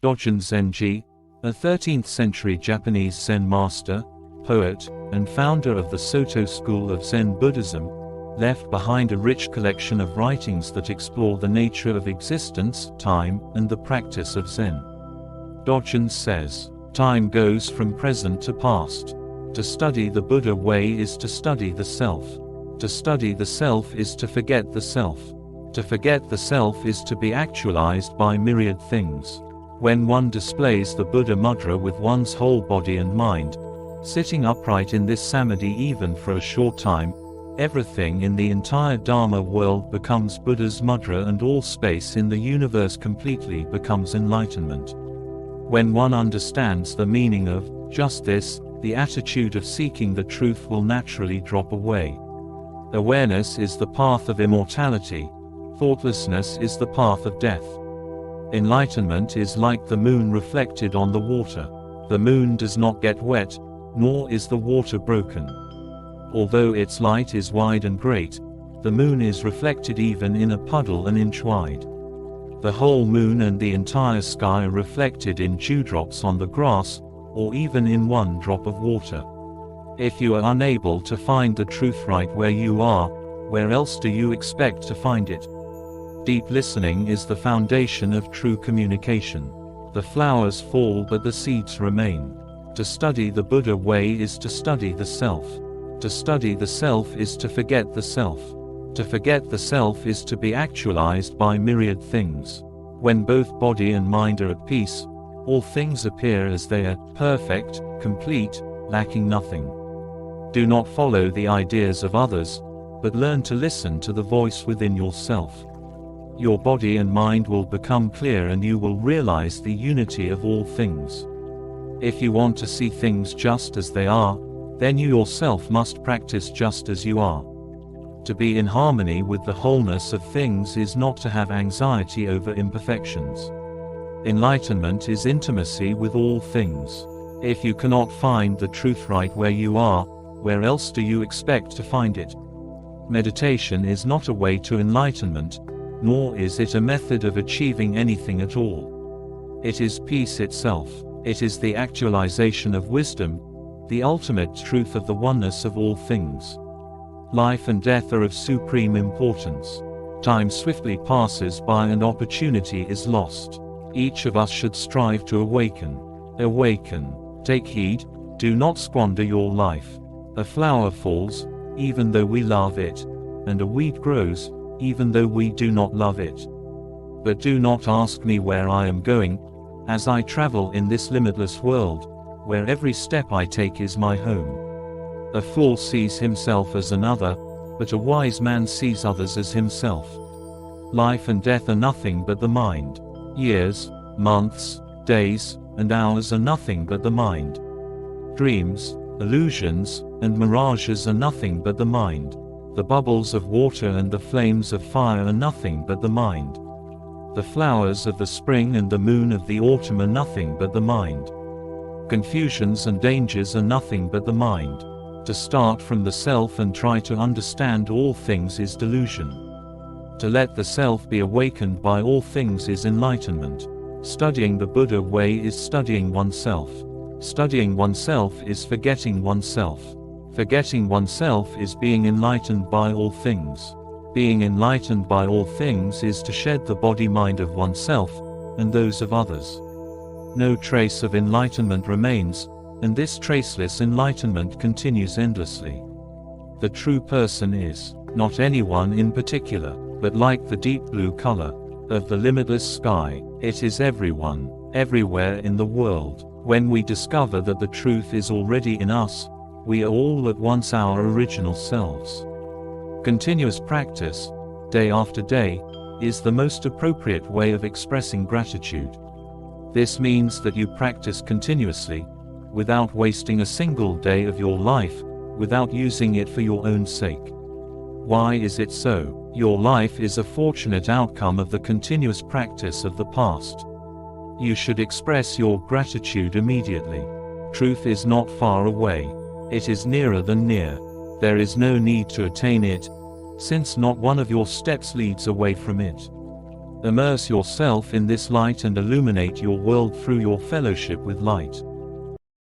Dogen Zenji, a 13th-century Japanese Zen master, poet, and founder of the Soto school of Zen Buddhism, left behind a rich collection of writings that explore the nature of existence, time, and the practice of Zen. Dogen says, "Time goes from present to past. To study the Buddha way is to study the self. To study the self is to forget the self. To forget the self is to be actualized by myriad things. When one displays the Buddha mudra with one's whole body and mind, sitting upright in this samadhi even for a short time, everything in the entire Dharma world becomes Buddha's mudra and all space in the universe completely becomes enlightenment. When one understands the meaning of just this, the attitude of seeking the truth will naturally drop away. Awareness is the path of immortality. Thoughtlessness is the path of death. Enlightenment is like the moon reflected on the water. The moon does not get wet, nor is the water broken. Although its light is wide and great, the moon is reflected even in a puddle an inch wide. The whole moon and the entire sky are reflected in dewdrops on the grass, or even in one drop of water. If you are unable to find the truth right where you are, where else do you expect to find it? Deep listening is the foundation of true communication. The flowers fall but the seeds remain. To study the Buddha way is to study the self. To study the self is to forget the self. To forget the self is to be actualized by myriad things. When both body and mind are at peace, all things appear as they are, perfect, complete, lacking nothing. Do not follow the ideas of others, but learn to listen to the voice within yourself. Your body and mind will become clear and you will realize the unity of all things. If you want to see things just as they are, then you yourself must practice just as you are. To be in harmony with the wholeness of things is not to have anxiety over imperfections. Enlightenment is intimacy with all things. If you cannot find the truth right where you are, where else do you expect to find it? Meditation is not a way to enlightenment, nor is it a method of achieving anything at all. It is peace itself. It is the actualization of wisdom, the ultimate truth of the oneness of all things. Life and death are of supreme importance. Time swiftly passes by and opportunity is lost. Each of us should strive to awaken. Awaken. Take heed, do not squander your life. A flower falls, even though we love it, and a weed grows, even though we do not love it. But do not ask me where I am going, as I travel in this limitless world, where every step I take is my home. A fool sees himself as another, but a wise man sees others as himself. Life and death are nothing but the mind. Years, months, days, and hours are nothing but the mind. Dreams, illusions, and mirages are nothing but the mind. The bubbles of water and the flames of fire are nothing but the mind. The flowers of the spring and the moon of the autumn are nothing but the mind. Confusions and dangers are nothing but the mind. To start from the self and try to understand all things is delusion. To let the self be awakened by all things is enlightenment. Studying the Buddha way is studying oneself. Studying oneself is forgetting oneself. Forgetting oneself is being enlightened by all things. Being enlightened by all things is to shed the body-mind of oneself, and those of others. No trace of enlightenment remains, and this traceless enlightenment continues endlessly. The true person is not anyone in particular, but like the deep blue color of the limitless sky, it is everyone, everywhere in the world. When we discover that the truth is already in us, we are all at once our original selves. Continuous practice, day after day, is the most appropriate way of expressing gratitude. This means that you practice continuously, without wasting a single day of your life, without using it for your own sake. Why is it so? Your life is a fortunate outcome of the continuous practice of the past. You should express your gratitude immediately. Truth is not far away. It is nearer than near. There is no need to attain it, since not one of your steps leads away from it. Immerse yourself in this light and illuminate your world through your fellowship with light.